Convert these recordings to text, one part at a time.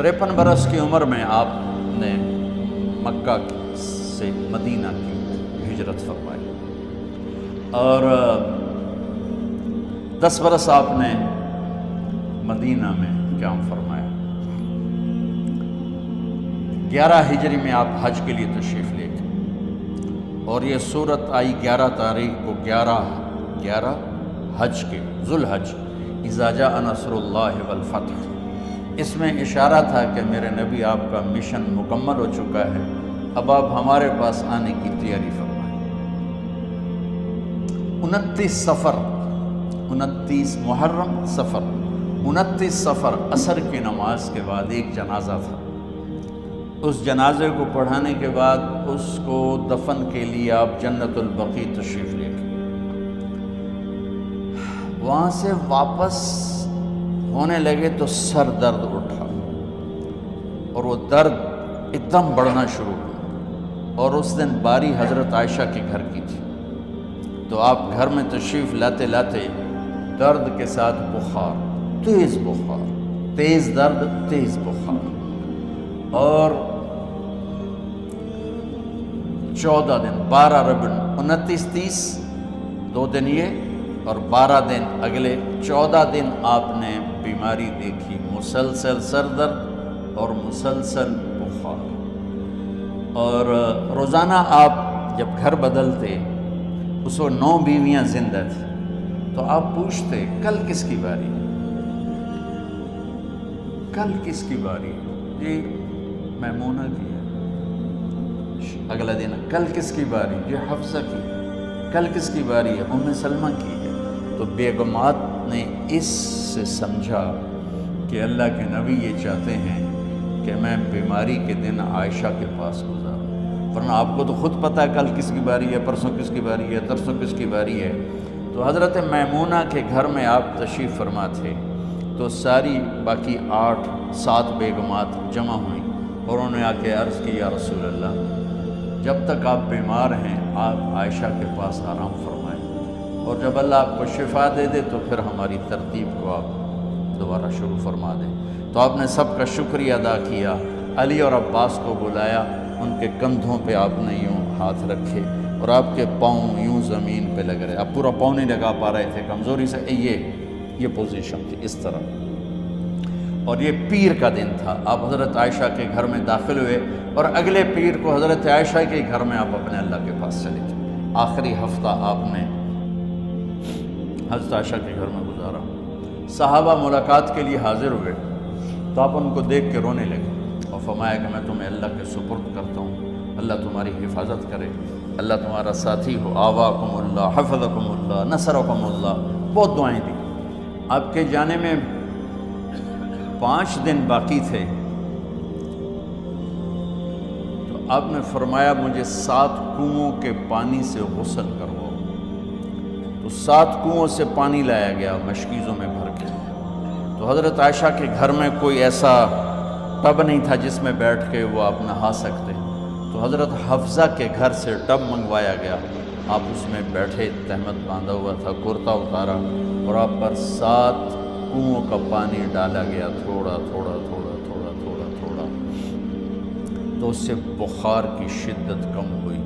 53 برس کی عمر میں آپ نے مکہ سے مدینہ کی ہجرت فرمائی، اور 10 برس آپ نے مدینہ میں قیام فرمایا۔ 11 ہجری میں آپ حج کے لیے تشریف لے گئے، اور یہ صورت آئی 11 تاریخ کو، 11 حج کے، ذوالحج، اذا جاء نصر اللہ والفتح۔ اس میں اشارہ تھا کہ میرے نبی آپ کا مشن مکمل ہو چکا ہے، اب آپ ہمارے پاس آنے کی تیاری فرمائیں۔ 29 صفر، 29 محرم صفر، 29 صفر عصر کی نماز کے بعد ایک جنازہ تھا۔ اس جنازے کو پڑھانے کے بعد اس کو دفن کے لیے آپ جنت البقیع تشریف لے گئے۔ وہاں سے واپس ہونے لگے تو سر درد اٹھا، اور وہ درد ایک دم بڑھنا شروع ہوا، اور اس دن باری حضرت عائشہ کے گھر کی تھی، تو آپ گھر میں تشریف لاتے لاتے درد کے ساتھ بخار، تیز بخار، تیز درد، تیز بخار، اور 14 دن، 12 ربیع، 29 30 2 دن یہ، اور 12 دن اگلے 14 دن آپ نے بیماری دیکھی، مسلسل سر درد اور مسلسل بخار۔ اور روزانہ آپ جب گھر بدلتے، اس وقت 9 بیویاں زندہ تھیں، تو آپ پوچھتے کل کس کی باری ہے، کل کس کی باری ہے؟ جی میمونہ کی ہے۔ اگلا دن کل کس کی باری؟ جی حفصہ کی۔ کل کس کی باری ہے؟ ام سلمہ کی ہے۔ تو بیگمات نے اس سے سمجھا کہ اللہ کے نبی یہ چاہتے ہیں کہ میں بیماری کے دن عائشہ کے پاس گزاروں، ورنہ آپ کو تو خود پتہ ہے کل کس کی باری ہے، پرسوں کس کی باری ہے، ترسوں کس کی باری ہے۔ تو حضرت میمونہ کے گھر میں آپ تشریف فرما تھے، تو ساری باقی 7 بیگمات جمع ہوئیں، اور انہوں نے آ کے عرض کی، یا رسول اللہ، جب تک آپ بیمار ہیں آپ عائشہ کے پاس آرام فرمائیں، اور جب اللہ آپ کو شفا دے دے تو پھر ہماری ترتیب کو آپ دوبارہ شروع فرما دیں۔ تو آپ نے سب کا شکریہ ادا کیا، علی اور عباس کو بلایا، ان کے کندھوں پہ آپ نے یوں ہاتھ رکھے، اور آپ کے پاؤں یوں زمین پہ لگ رہے، آپ پورا پاؤں نہیں لگا پا رہے تھے کمزوری سے، یہ پوزیشن تھی اس طرح۔ اور یہ پیر کا دن تھا، آپ حضرت عائشہ کے گھر میں داخل ہوئے، اور اگلے پیر کو حضرت عائشہ کے گھر میں آپ اپنے اللہ کے پاس چلے تھے۔ آخری ہفتہ آپ نے حضرت عائشہ کے گھر میں گزارا۔ صحابہ ملاقات کے لیے حاضر ہوئے، تو آپ ان کو دیکھ کے رونے لگے، اور فرمایا کہ میں تمہیں اللہ کے سپرد کرتا ہوں، اللہ تمہاری حفاظت کرے، اللہ تمہارا ساتھی ہو، آواکم اللہ، حفظکم اللہ، نصرکم اللہ، بہت دعائیں دی۔ آپ کے جانے میں 5 دن باقی تھے، تو آپ نے فرمایا مجھے 7 کنوؤں کے پانی سے غسل کرواؤ۔ تو 7 کنوؤں سے پانی لایا گیا مشکیزوں میں بھر کے۔ تو حضرت عائشہ کے گھر میں کوئی ایسا ٹب نہیں تھا جس میں بیٹھ کے وہ آپ نہا سکتے، تو حضرت حفصہ کے گھر سے ٹب منگوایا گیا، آپ اس میں بیٹھے، تہمت باندھا ہوا تھا، کرتا اتارا، اور آپ پر 7 کنوؤں کا پانی ڈالا گیا، تھوڑا تھوڑا تھوڑا تھوڑا تھوڑا تھوڑا، تو اس سے بخار کی شدت کم ہوئی،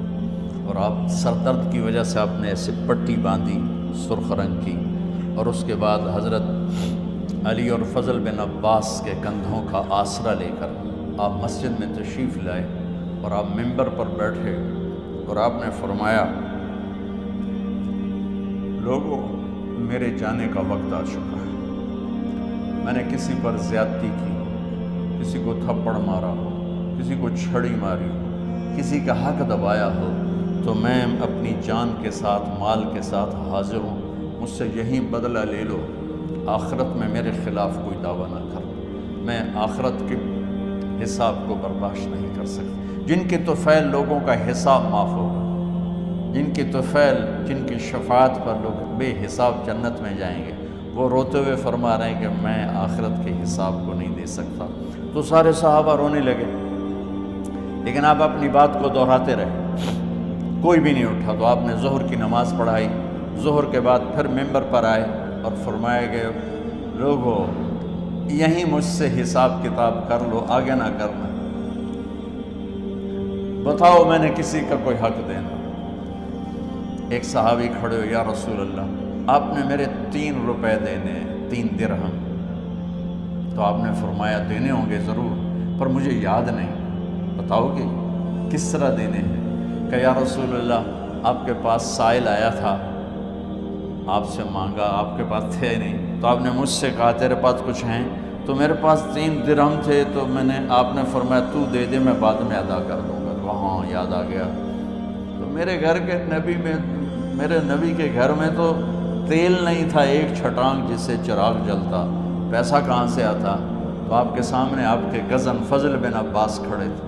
اور آپ سر درد کی وجہ سے آپ نے ایسے پٹی باندھی سرخ رنگ کی، اور اس کے بعد حضرت علی اور فضل بن عباس کے کندھوں کا آسرا لے کر آپ مسجد میں تشریف لائے، اور آپ ممبر پر بیٹھے، اور آپ نے فرمایا لوگوں میرے جانے کا وقت آ چکا ہے، میں نے کسی پر زیادتی کی، کسی کو تھپڑ مارا ہو، کسی کو چھڑی ماری ہو، کسی کا حق دبایا ہو، تو میں اپنی جان کے ساتھ، مال کے ساتھ حاضر ہوں، مجھ سے یہیں بدلہ لے لو، آخرت میں میرے خلاف کوئی دعویٰ نہ کر، میں آخرت کے حساب کو برداشت نہیں کر سکتا۔ جن کے طفیل لوگوں کا حساب معاف ہوگا، جن کی طفیل، جن کی شفاعت پر لوگ بے حساب جنت میں جائیں گے، وہ روتے ہوئے فرما رہے ہیں کہ میں آخرت کے حساب کو نہیں دے سکتا۔ تو سارے صحابہ رونے لگے، لیکن آپ اپنی بات کو دہراتے رہے، کوئی بھی نہیں اٹھا۔ تو آپ نے ظہر کی نماز پڑھائی، ظہر کے بعد پھر ممبر پر آئے اور فرمایا کہ لوگوں یہیں مجھ سے حساب کتاب کر لو، آگے نہ کرنا، بتاؤ میں نے کسی کا کوئی حق دینا۔ ایک صحابی کھڑے ہو، یا رسول اللہ آپ نے میرے 3 روپے دینے، 3 درہم۔ تو آپ نے فرمایا دینے ہوں گے ضرور، پر مجھے یاد نہیں، بتاؤ گے کس طرح دینے ہیں؟ کہ یا رسول اللہ آپ کے پاس سائل آیا تھا، آپ سے مانگا، آپ کے پاس تھے نہیں، تو آپ نے مجھ سے کہا تیرے پاس کچھ ہیں؟ تو میرے پاس 3 درہم تھے، تو آپ نے فرمایا تو دے دے، میں بعد میں ادا کر دوں گا۔ تو ہاں یاد آ گیا۔ تو میرے گھر کے میرے نبی کے گھر میں تو تیل نہیں تھا، ایک چھٹانگ جس سے چراغ جلتا، پیسہ کہاں سے آتا؟ تو آپ کے سامنے آپ کے کزن فضل بن عباس کھڑے تھے،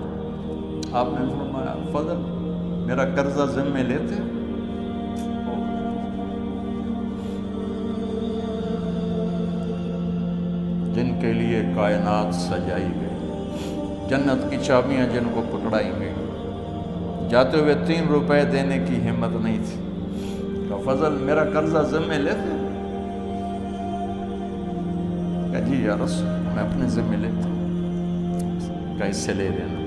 آپ نے فرمایا فضل میرا قرضہ ذمے لیتے؟ جن کے لیے کائنات سجائی گئی، جنت کی چابیاں جن کو پکڑائی گئی، جاتے ہوئے 3 روپے دینے کی ہمت نہیں تھی، کہ فضل میرا قرضہ ذمے لیتے؟ کہ جی یا رسول میں اپنے ذمے لیتا ہوں، کہ اس سے لے دینا۔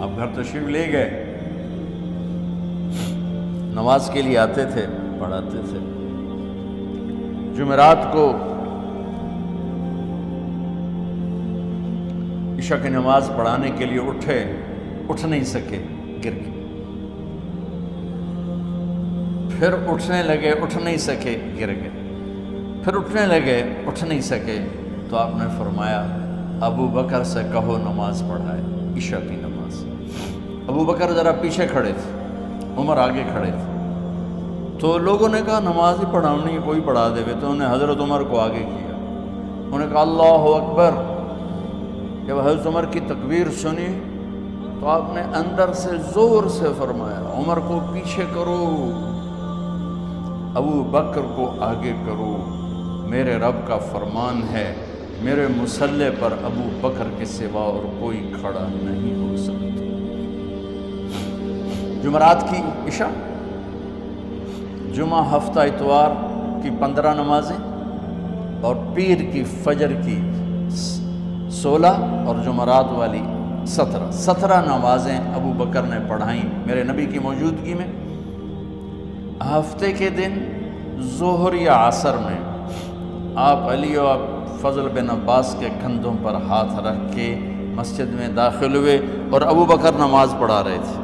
آپ گھر تشریف لے گئے، نماز کے لیے آتے تھے، پڑھاتے تھے۔ جمعرات کو عشاء کی نماز پڑھانے کے لیے اٹھ نہیں سکے، گر گئے، پھر اٹھنے لگے، اٹھ نہیں سکے، گر گئے، پھر اٹھنے لگے، اٹھ نہیں سکے۔ تو آپ نے فرمایا ابو بکر سے کہو نماز پڑھائے، عشاء کی نماز۔ ابو بکر ذرا پیچھے کھڑے تھے، عمر آگے کھڑے تھے، تو لوگوں نے کہا نماز ہی پڑھاؤنی ہے، کوئی پڑھا دے گے، تو انہوں نے حضرت عمر کو آگے کیا، انہوں نے کہا اللہ اکبر۔ جب حضرت عمر کی تکبیر سنی تو آپ نے اندر سے زور سے فرمایا عمر کو پیچھے کرو، ابو بکر کو آگے کرو، میرے رب کا فرمان ہے میرے مصلی پر ابو بکر کے سوا اور کوئی کھڑا نہیں ہو سکتا۔ جمعرات کی عشاء، جمعہ ہفتہ اتوار کی 15 نمازیں، اور پیر کی فجر کی 16 اور جمعرات والی 17 نمازیں ابو بکر نے پڑھائیں میرے نبی کی موجودگی میں۔ ہفتے کے دن ظہر یا عصر میں آپ علی اور فضل بن عباس کے کندھوں پر ہاتھ رکھ کے مسجد میں داخل ہوئے اور ابو بکر نماز پڑھا رہے تھے۔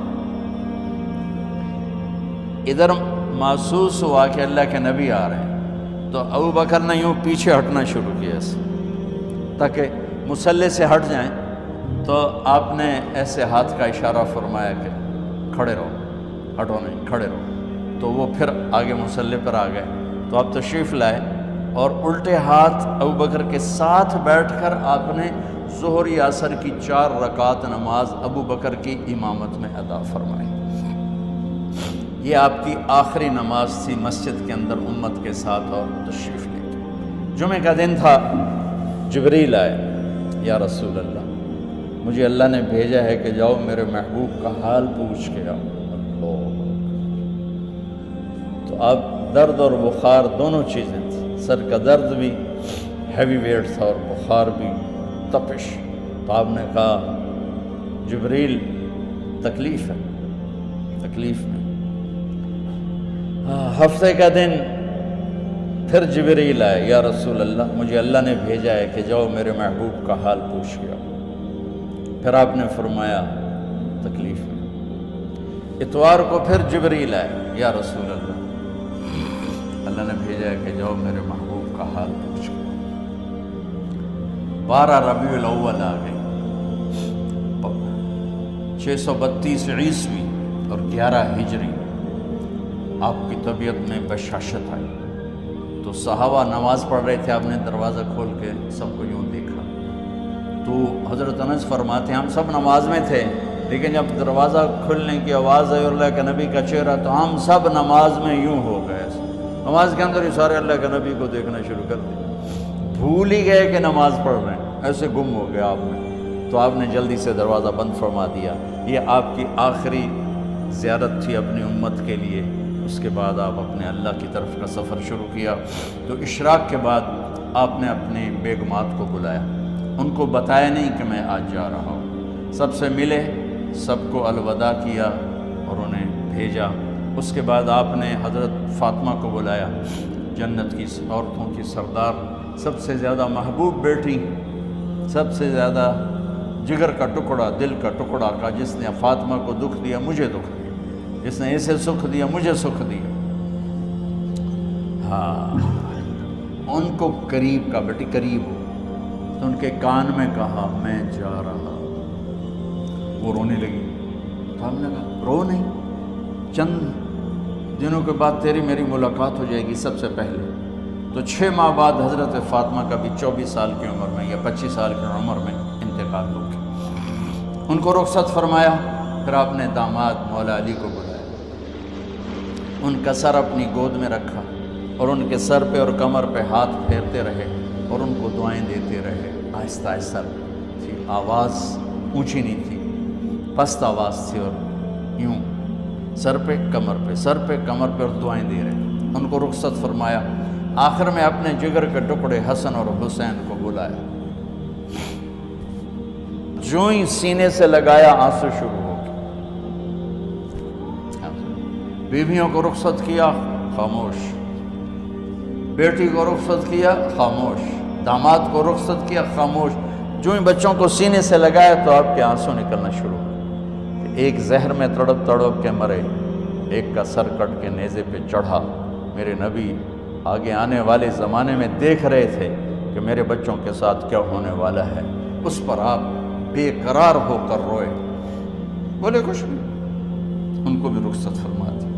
ادھر محسوس ہوا کہ اللہ کے نبی آ رہے ہیں، تو ابو بکر نے یوں پیچھے ہٹنا شروع کیا تاکہ مصلی سے ہٹ جائیں، تو آپ نے ایسے ہاتھ کا اشارہ فرمایا کہ کھڑے رہو، ہٹو نہیں، کھڑے رہو۔ تو وہ پھر آگے مصلی پر آ گئے، تو آپ تشریف لائے اور الٹے ہاتھ ابو بکر کے ساتھ بیٹھ کر آپ نے ظہر یا عصر کی 4 رکعت نماز ابو بکر کی امامت میں ادا فرمائی۔ یہ آپ کی آخری نماز تھی مسجد کے اندر امت کے ساتھ اور تشریف لے کے۔ جمعہ کا دن تھا، جبریل آئے، یا رسول اللہ مجھے اللہ نے بھیجا ہے کہ جاؤ میرے محبوب کا حال پوچھ کے آؤ۔ تو آپ درد اور بخار دونوں چیزیں تھیں، سر کا درد بھی ہیوی ویٹ تھا اور بخار بھی، تپش۔ تو آپ نے کہا جبریل تکلیف ہے، تکلیف میں۔ ہفتے کا دن پھر جبریل آئے، یا رسول اللہ مجھے اللہ نے بھیجا ہے کہ جاؤ میرے محبوب کا حال پوچھ کے آؤ۔ پھر آپ نے فرمایا تکلیف میں۔ اتوار کو پھر جبریل آئے، یا رسول اللہ اللہ نے بھیجا ہے کہ جاؤ میرے محبوب کا حال پوچھ کے آؤ۔ 12 ربیع الاول آ گئی، 632 عیسوی اور 11 ہجری۔ آپ کی طبیعت میں بشاشت آئی، تو صحابہ نماز پڑھ رہے تھے، آپ نے دروازہ کھول کے سب کو یوں دیکھا۔ تو حضرت انس فرماتے ہیں ہم سب نماز میں تھے، لیکن جب دروازہ کھلنے کی آواز آئی اور اللہ کے نبی کا چہرہ، تو ہم سب نماز میں یوں ہو گئے، نماز کے اندر ہی سارے اللہ کے نبی کو دیکھنا شروع کر دیا، بھول ہی گئے کہ نماز پڑھ رہے ہیں، ایسے گم ہو گیا آپ میں۔ تو آپ نے جلدی سے دروازہ بند فرما دیا۔ یہ آپ کی آخری زیارت تھی اپنی امت کے لیے۔ اس کے بعد آپ اپنے اللہ کی طرف کا سفر شروع کیا۔ تو اشراق کے بعد آپ نے اپنی بیگمات کو بلایا، ان کو بتایا نہیں کہ میں آج جا رہا ہوں، سب سے ملے، سب کو الوداع کیا اور انہیں بھیجا۔ اس کے بعد آپ نے حضرت فاطمہ کو بلایا، جنت کی عورتوں کی سردار، سب سے زیادہ محبوب بیٹی، سب سے زیادہ جگر کا ٹکڑا، دل کا ٹکڑا کا، جس نے فاطمہ کو دکھ دیا مجھے دکھ دیا، جس نے اسے سکھ دیا مجھے سکھ دیا۔ ہاں، ان کو قریب کا، بیٹی قریب ہو، تو ان کے کان میں کہا میں جا رہا۔ وہ رونے لگی، تو ہم نے کہا رو نہیں، چند دنوں کے بعد تیری میری ملاقات ہو جائے گی سب سے پہلے۔ تو 6 ماہ بعد حضرت فاطمہ کا بھی 24 سال کی عمر میں یا 25 سال کی عمر میں انتقال ہو گیا۔ ان کو رخصت فرمایا، پھر آپ نے داماد مولا علی کو بلایا، ان کا سر اپنی گود میں رکھا اور ان کے سر پہ اور کمر پہ ہاتھ پھیرتے رہے اور ان کو دعائیں دیتے رہے۔ آہستہ آہستہ تھی، آواز اونچی نہیں تھی، پست آواز تھی، اور یوں سر پہ کمر پہ، سر پہ کمر پہ، اور دعائیں دے رہے۔ ان کو رخصت فرمایا، آخر میں اپنے جگر کے ٹکڑے حسن اور حسین کو بلایا، جو ہی سینے سے لگایا آنسو شروع ہو گئے۔ بیویوں کو رخصت کیا، خاموش، بیٹی کو رخصت کیا، خاموش، داماد کو رخصت کیا، خاموش، جو ہی بچوں کو سینے سے لگایا تو آپ کے آنسو نکلنا شروع ہو۔ ایک زہر میں تڑپ تڑپ کے مرے، ایک کا سر کٹ کے نیزے پہ چڑھا۔ میرے نبی آگے آنے والے زمانے میں دیکھ رہے تھے کہ میرے بچوں کے ساتھ کیا ہونے والا ہے، اس پر آپ بے قرار ہو کر روئے، بولے کچھ نہیں، ان کو بھی رخصت فرما دی۔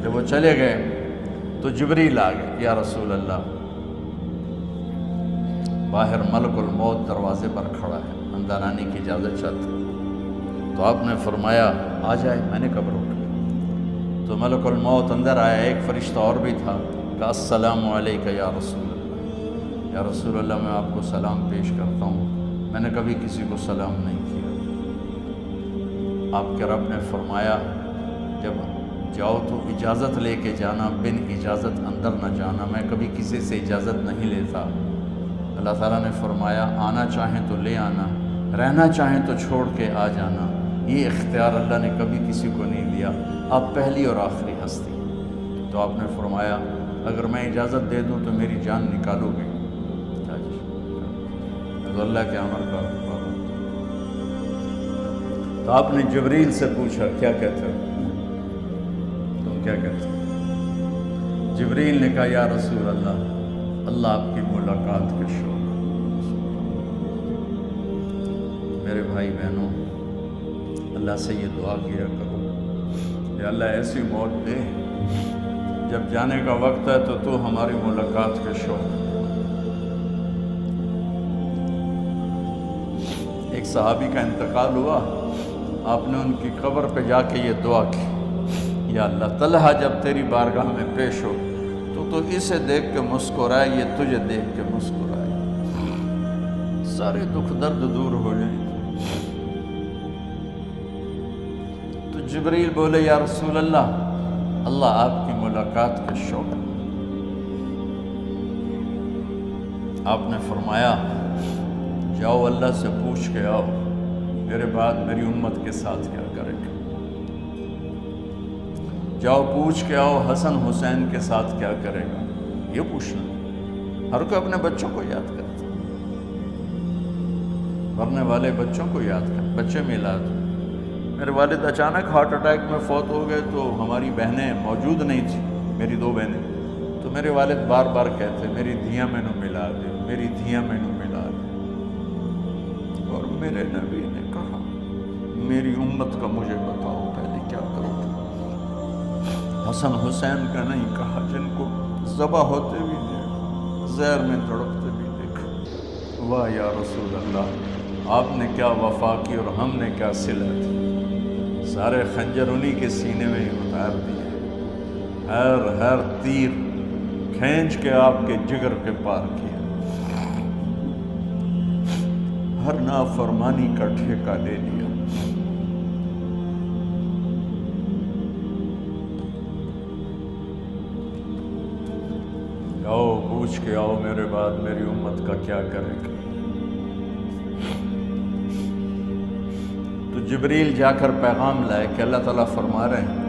جب وہ چلے گئے تو جبریل آ گئے، یا رسول اللہ، باہر ملک الموت دروازے پر کھڑا ہے، اندر آنے کی اجازت چاہتے۔ تو آپ نے فرمایا آ جائے، میں نے کب روکا؟ تو ملک الموت اندر آیا، ایک فرشتہ اور بھی تھا، کہا السلام علیکہ یا رسول اللہ، یا رسول اللہ میں آپ کو سلام پیش کرتا ہوں، میں نے کبھی کسی کو سلام نہیں کیا۔ آپ کے رب نے فرمایا جب جاؤ تو اجازت لے کے جانا، بن اجازت اندر نہ جانا، میں کبھی کسی سے اجازت نہیں لیتا۔ اللہ تعالیٰ نے فرمایا آنا چاہیں تو لے آنا، رہنا چاہیں تو چھوڑ کے آ جانا، یہ اختیار اللہ نے کبھی کسی کو نہیں دیا، آپ پہلی اور آخری ہستی۔ تو آپ نے فرمایا اگر میں اجازت دے دوں تو میری جان نکالو گے؟ تو اللہ کے امر کا پابند۔ تو آپ نے جبریل سے پوچھا کیا کہتے ہو، تم کیا کہتے ہو؟ جبریل نے کہا یا رسول اللہ، اللہ آپ کی ملاقات کے شوق۔ میرے بھائی بہنوں، اللہ سے یہ دعا کیا کرو، یا اللہ ایسی موت دے جب جانے کا وقت ہے تو ہماری ملاقات کے شوق۔ ایک صحابی کا انتقال ہوا، آپ نے ان کی قبر پہ جا کے یہ دعا کی، یا اللہ طلحہ جب تیری بارگاہ میں پیش ہو تو اسے دیکھ کے مسکرائے، یہ تجھے دیکھ کے مسکرائے، سارے دکھ درد دور ہو جائیں۔ تو جبریل بولے یا رسول اللہ، اللہ آپ کی ملاقات کے شوق۔ آپ نے فرمایا جاؤ اللہ سے پوچھ کے آؤ میرے بعد میری امت کے ساتھ کیا کرے گا، جاؤ پوچھ کے آؤ حسن حسین کے ساتھ کیا کرے گا۔ یہ پوچھنا، ہر کوئی اپنے بچوں کو یاد کرتا، مرنے والے بچوں کو یاد کر، بچے میلاد۔ میرے والد اچانک ہارٹ اٹیک میں فوت ہو گئے تو ہماری بہنیں موجود نہیں تھیں، میری 2 بہنیں، تو میرے والد بار بار کہتے میری دھیاں میں نو ملا دے، میری دھیاں میں نو ملا دے۔ اور میرے نبی نے کہا میری امت کا مجھے بتاؤ پہلے کیا کرو۔ حسن حسین کا نہیں کہا، جن کو ذبح ہوتے بھی دیکھا، زہر میں تڑپتے بھی دیکھا۔ واہ یا رسول اللہ، آپ نے کیا وفا کی اور ہم نے کیا صلت کی، سارے خنجر انہی کے سینے میں ہی اتار دیے، ہر تیر کھینچ کے آپ کے جگر کے پار کیا، ہر نافرمانی کا ٹھیکہ لے لیا۔ جاؤ پوچھ کے آؤ میرے بعد میری امت کا کیا کرے گا۔ تو جبریل جا کر پیغام لائے کہ اللہ تعالیٰ فرما رہے ہیں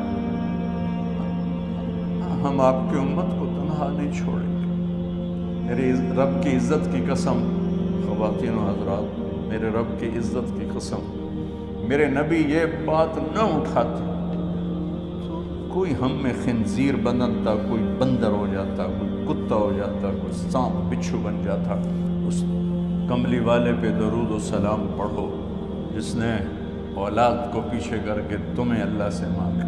ہم آپ کی امت کو تنہا نہیں چھوڑیں گے۔ میرے رب کی عزت کی قسم، خواتین و حضرات، میرے رب کی عزت کی قسم، میرے نبی یہ بات نہ اٹھاتے تو کوئی ہم میں خنزیر بنتا، کوئی بندر ہو جاتا، کوئی کتا ہو جاتا، کوئی سانپ بچھو بن جاتا۔ اس کملی والے پہ درود و سلام پڑھو جس نے اولاد کو پیچھے کر کے تمہیں اللہ سے مانگا۔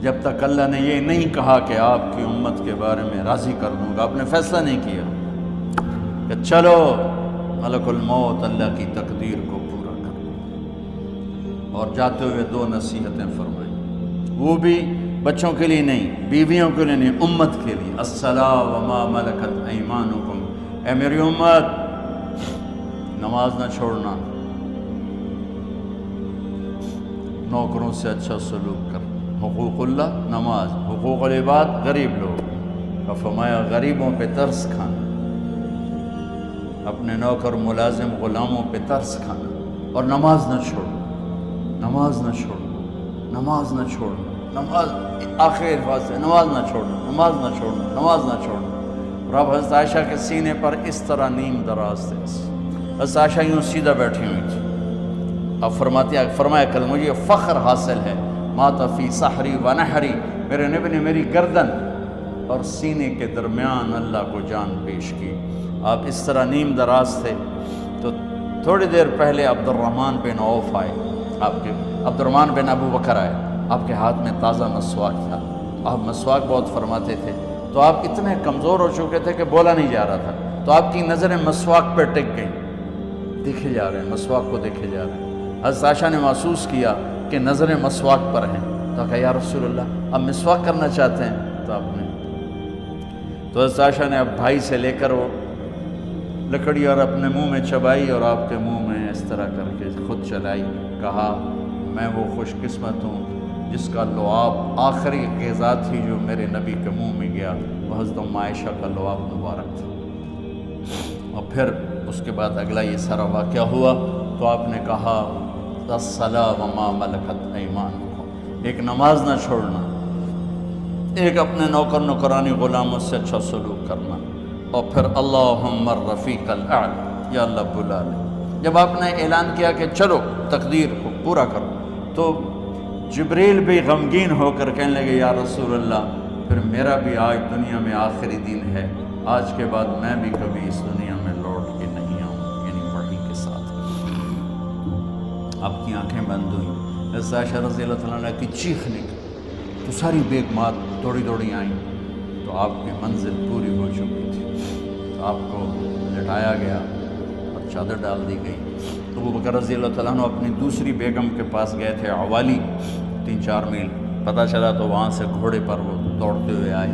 جب تک اللہ نے یہ نہیں کہا کہ آپ کی امت کے بارے میں راضی کر دوں گا، آپ نے فیصلہ نہیں کیا کہ چلو ملک الموت اللہ کی تقدیر کو پورا کر، اور جاتے ہوئے 2 نصیحتیں فرمائیں، وہ بھی بچوں کے لیے نہیں، بیویوں کے لیے نہیں، امت کے لیے۔ الصلاۃ وما ملکت ایمانکم، اے میری امت نماز نہ چھوڑنا، نوکروں سے اچھا سلوک کر، حقوق اللہ نماز، حقوق العباد غریب لوگ کا فرمایا غریبوں پہ ترس کھانا، اپنے نوکر ملازم غلاموں پہ ترس کھانا، اور نماز نہ چھوڑنا، نماز نہ چھوڑنا، نماز نہ چھوڑنا، نماز آخر الفاظ سے نماز نہ چھوڑنا، نماز نہ چھوڑنا، نماز نہ چھوڑنا۔ اور اب حضرت عائشہ کے سینے پر اس طرح نیم دراز تھے، حضرت عائشہ یوں سیدھا بیٹھی ہوئی تھی۔ اب فرمایا کل مجھے فخر حاصل ہے، مات فی سحری و نحری، میرے نبی نے میری گردن اور سینے کے درمیان اللہ کو جان پیش کی۔ آپ اس طرح نیم دراز تھے تو تھوڑی دیر پہلے عبد الرحمن بن عوف آئے، عبد الرحمن بن ابو بکر آئے، آپ کے ہاتھ میں تازہ مسواک تھا، آپ مسواک بہت فرماتے تھے، تو آپ اتنے کمزور ہو چکے تھے کہ بولا نہیں جا رہا تھا، تو آپ کی نظریں مسواک پہ ٹک گئیں، دیکھے جا رہے ہیں، مسواک کو دیکھے جا رہے ہیں۔ حضرت عائشہ نے محسوس کیا کہ نظریں مسواک پر ہیں، تو کہا یا رسول اللہ آپ مسواک کرنا چاہتے ہیں؟ تو آپ نے تو حضرت عائشہ نے اب بھائی سے لے کر وہ لکڑی اور اپنے منہ میں چبائی اور آپ کے منہ میں اس طرح کر کے خود چلائی، کہا میں وہ خوش قسمت ہوں جس کا لعاب آخری غذا تھی جو میرے نبی کے منہ میں گیا، وہ حضرت ام عائشہ کا لعاب مبارک تھا۔ اور پھر اس کے بعد اگلا یہ سارا واقعہ ہوا تو آپ نے کہا الصلاۃ وما ملکت ایمانکم، ایک نماز نہ چھوڑنا، ایک اپنے نوکر نوکرانی غلاموں سے اچھا سلوک کرنا، اور پھر اللہم الرفیق الاعلی، یا اللہ بلا لے۔ جب آپ نے اعلان کیا کہ چلو تقدیر کو پورا کرو، تو جبریل بھی غمگین ہو کر کہنے لگے یا رسول اللہ پھر میرا بھی آج دنیا میں آخری دن ہے، آج کے بعد میں بھی کبھی اس دنیا میں لوٹ کے نہیں آؤں، یعنی وحی کے ساتھ۔ آپ کی آنکھیں بند ہوئیں، حضرت عائشہ رضی اللہ تعالیٰ عنہ کی چیخ نکلی تو ساری بیگمات دوڑی دوڑی آئیں، تو آپ کی منزل پوری ہو چکی تھی، تو آپ کو لٹایا گیا اور چادر ڈال دی گئی۔ ابو بکر رضی اللہ تعالیٰ عنہ اپنی دوسری بیگم کے پاس گئے تھے عوالی، 3-4 میل، پتہ چلا تو وہاں سے گھوڑے پر وہ دوڑتے ہوئے آئے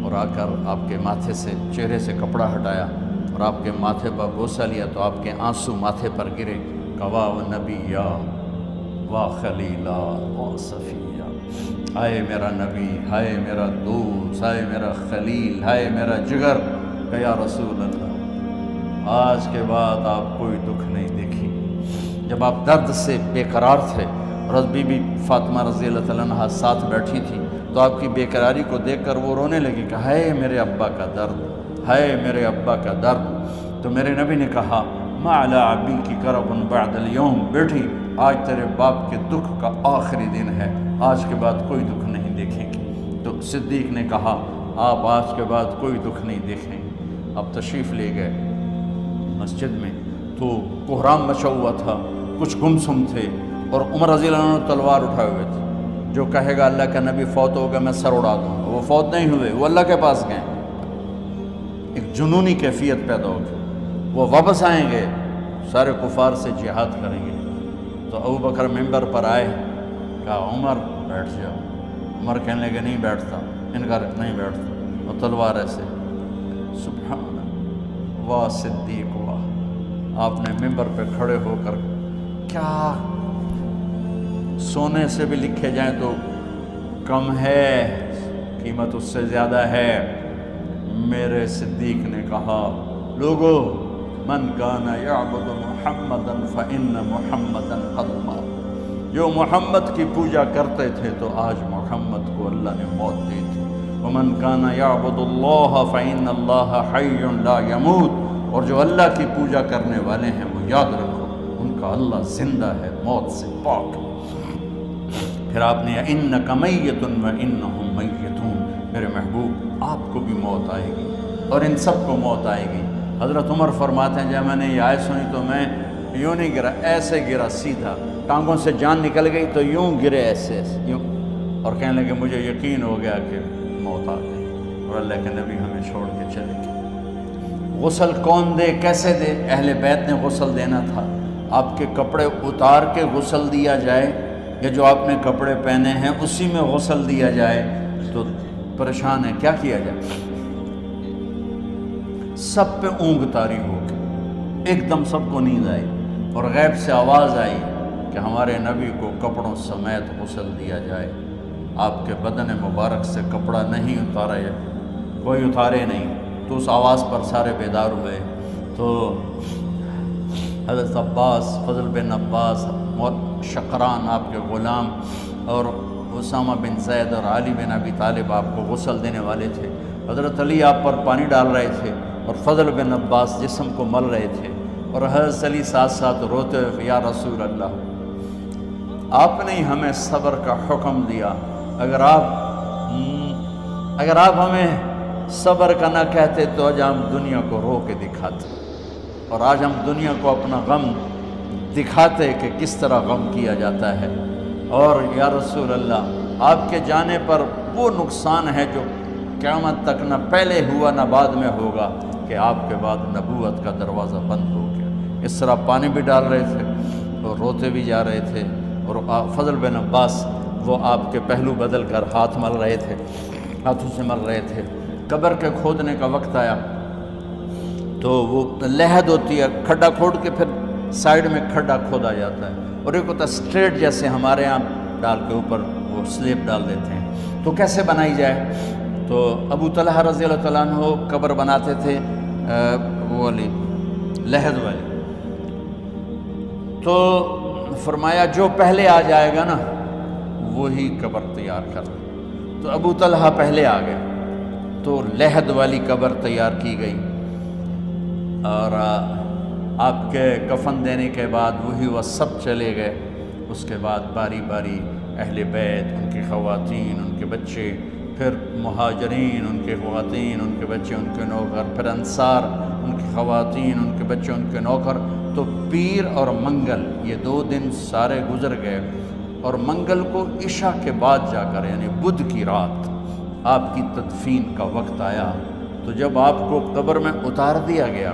اور آ کر آپ کے ماتھے سے چہرے سے کپڑا ہٹایا اور آپ کے ماتھے پر بوسہ لیا، تو آپ کے آنسو ماتھے پر گرے، کوا و نبیہ و خلیلہ و صفیہ، ہائے میرا نبی، ہائے میرا دوست، ہائے میرا خلیل، ہائے میرا جگر، کہ یا رسول اللہ آج کے بعد آپ کوئی دکھ نہیں دیکھی۔ جب آپ درد سے بے قرار تھے اور بی بی فاطمہ رضی اللہ تعالیٰ عنہ ساتھ بیٹھی تھی، تو آپ کی بے قراری کو دیکھ کر وہ رونے لگی کہ ہائے میرے ابا کا درد، ہائے میرے ابا کا درد۔ تو میرے نبی نے کہا ما علی ابیک کرب بعد اليوم، بیٹی آج تیرے باپ کے دکھ کا آخری دن ہے، آج کے بعد کوئی دکھ نہیں دیکھیں گے۔ تو صدیق نے کہا آپ آج کے بعد کوئی دکھ نہیں دیکھیں۔ اب تشریف لے گئے مسجد میں، تو کوہرام مچا ہوا تھا، کچھ گمسم تھے، اور عمر رضی اللہ عنہ تلوار اٹھائے ہوئے تھے، جو کہے گا اللہ کا نبی فوت ہو گیا میں سر اڑا دوں گا، وہ فوت نہیں ہوئے، وہ اللہ کے پاس گئے۔ ایک جنونی کیفیت پیدا ہو گئی، وہ واپس آئیں گے، سارے کفار سے جہاد کریں گے۔ تو ابو بکر ممبر پر آئے، کہا عمر بیٹھ جاؤ۔ عمر کہنے لگے نہیں بیٹھتا، انکار نہیں بیٹھتا، اور تلوار ایسے، سبحان اللہ، واہ صدیق واہ۔ آپ نے ممبر پہ کھڑے ہو کر کیا سونے سے بھی لکھے جائیں تو کم ہے، قیمت اس سے زیادہ ہے، میرے صدیق نے کہا لوگو من کان یعبد محمدا فإن محمدا قد مات، جو محمد کی پوجا کرتے تھے تو آج محمد کو اللہ نے موت دی تھی۔ ومن کان یعبد اللہ فإن اللہ حی لا یموت، اور جو اللہ کی پوجا کرنے والے ہیں وہ یاد رکھو ان کا اللہ زندہ ہے، موت سے پاک ہے۔ پھر آپ نے انک میت وانہم میتون، میرے محبوب آپ کو بھی موت آئے گی اور ان سب کو موت آئے گی۔ حضرت عمر فرماتے ہیں جب میں نے یہ آیت سنی تو میں یوں نہیں گرا، ایسے گرا سیدھا، ٹانگوں سے جان نکل گئی تو یوں گرے ایسے یوں، اور کہنے لگے مجھے یقین ہو گیا کہ موت آ گئی، اور اللہ کے نبی ہمیں چھوڑ کے چلے گئے۔ غسل کون دے، کیسے دے؟ اہل بیت نے غسل دینا تھا۔ آپ کے کپڑے اتار کے غسل دیا جائے یا جو آپ نے کپڑے پہنے ہیں اسی میں غسل دیا جائے تو پریشان ہے، کیا کیا جائے؟ سب پہ اونگ طاری ہو گئی، ایک دم سب کو نیند آئی اور غیب سے آواز آئی کہ ہمارے نبی کو کپڑوں سمیت غسل دیا جائے۔ آپ کے بدن مبارک سے کپڑا نہیں اتارا ہے، کوئی اتارے نہیں، تو اس آواز پر سارے بیدار ہوئے۔ تو حضرت عباس، فضل بن عباس، شقران آپ کے غلام، اور اسامہ بن زید اور علی بن ابی طالب آپ کو غسل دینے والے تھے۔ حضرت علی آپ پر پانی ڈال رہے تھے اور فضل بن عباس جسم کو مل رہے تھے، اور حضرت علی ساتھ ساتھ روتے ہوئے یا رسول اللہ آپ نے ہمیں صبر کا حکم دیا، اگر آپ ہمیں صبر کا نہ کہتے تو آج ہم دنیا کو رو کے دکھاتے، اور آج ہم دنیا کو اپنا غم دکھاتے کہ کس طرح غم کیا جاتا ہے۔ اور یا رسول اللہ آپ کے جانے پر وہ نقصان ہے جو قیامت تک نہ پہلے ہوا نہ بعد میں ہوگا کہ آپ کے بعد نبوت کا دروازہ بند ہو گیا۔ اس طرح پانی بھی ڈال رہے تھے اور روتے بھی جا رہے تھے، اور فضل بن عباس وہ آپ کے پہلو بدل کر ہاتھ مل رہے تھے، ہاتھوں سے مل رہے تھے۔ قبر کے کھودنے کا وقت آیا تو وہ لحد ہوتی ہے، کھڈا کھود کے پھر سائیڈ میں کھڈا کھودا جاتا ہے، اور ایک ہوتا اسٹریٹ جیسے ہمارے ہاں ڈال کے اوپر وہ سلیب ڈال دیتے ہیں، تو کیسے بنائی جائے؟ تو ابو طلحہ رضی اللہ تعالیٰ عنہ قبر بناتے تھے وہ والی لحد والی، تو فرمایا جو پہلے آ جائے گا نا وہی قبر تیار کر۔ تو ابو طلحہ پہلے آ گئے تو لحد والی قبر تیار کی گئی، اور آپ کے کفن دینے کے بعد وہی وہ سب چلے گئے۔ اس کے بعد باری باری اہل بیت، ان کی خواتین، ان کے بچے، پھر مہاجرین، ان کے خواتین، ان کے بچے، ان کے نوکر، پھر انصار، ان کی خواتین، ان کے بچے، ان کے نوکر۔ تو پیر اور منگل یہ 2 دن سارے گزر گئے، اور منگل کو عشاء کے بعد جا کر یعنی بدھ کی رات آپ کی تدفین کا وقت آیا۔ تو جب آپ کو قبر میں اتار دیا گیا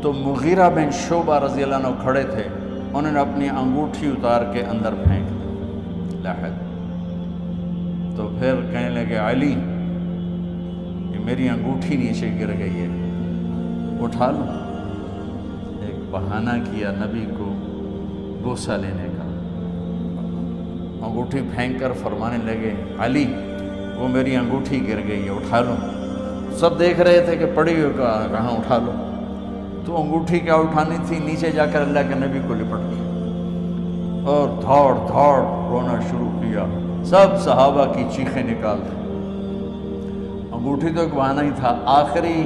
تو مغیرہ بن شعبہ رضی اللہ عنہ کھڑے تھے، انہوں نے اپنی انگوٹھی اتار کے اندر پھینک دی لحد۔ تو پھر کہنے لگے علی یہ میری انگوٹھی نیچے گر گئی ہے، اٹھا لو۔ ایک بہانہ کیا نبی کو بوسہ لینے کا، انگوٹھی پھینک کر فرمانے لگے علی وہ میری انگوٹھی گر گئی ہے، اٹھا لو۔ سب دیکھ رہے تھے کہ پڑی ہوئی کہاں، اٹھا لو۔ تو انگوٹھی کیا اٹھانی تھی، نیچے جا کر اللہ کے نبی کو لپٹ گیا اور دھاڑ دھاڑ رونا شروع کیا، سب صحابہ کی چیخیں نکال دی۔ انگوٹھی تو ایک بہانہ ہی تھا، آخری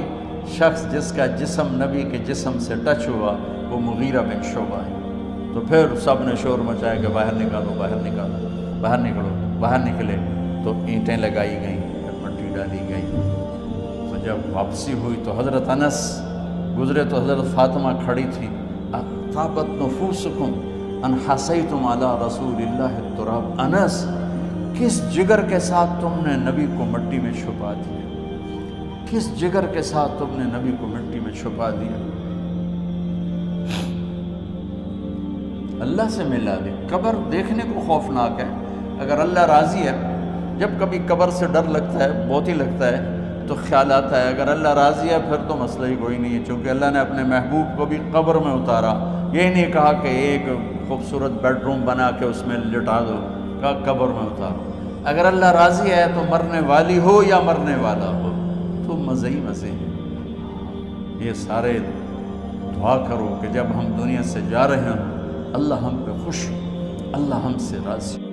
شخص جس کا جسم نبی کے جسم سے ٹچ ہوا وہ مغیرہ بن شعبہ ہے۔ تو پھر سب نے شور مچایا کہ باہر نکالو، باہر نکالو، باہر نکلو۔ باہر نکلے تو اینٹیں لگائی گئیں، مٹی ڈالی گئی۔ تو جب واپسی ہوئی تو حضرت انس گزرے تو حضرت فاطمہ کھڑی تھی، طابت نفوسکم ان حسیتم علی رسول اللہ التراب۔ انس کس جگر کے ساتھ تم نے نبی کو مٹی میں چھپا دیا، کس جگر کے ساتھ تم نے نبی کو مٹی میں چھپا دیا۔ اللہ سے ملا دے۔ قبر دیکھنے کو خوفناک ہے، اگر اللہ راضی ہے، جب کبھی قبر سے ڈر لگتا ہے، بہت ہی لگتا ہے، تو خیال آتا ہے اگر اللہ راضی ہے پھر تو مسئلہ ہی کوئی نہیں ہے، چونکہ اللہ نے اپنے محبوب کو بھی قبر میں اتارا۔ یہ نہیں کہا کہ ایک خوبصورت بیڈ روم بنا کے اس میں لٹا دو، کہا قبر میں اتارو۔ اگر اللہ راضی ہے تو مرنے والی ہو یا مرنے والا ہو تو مزے ہی مزے ہیں۔ یہ سارے دعا کرو کہ جب ہم دنیا سے جا رہے ہیں اللہ ہم پہ خوش، اللہ ہم سے راضی۔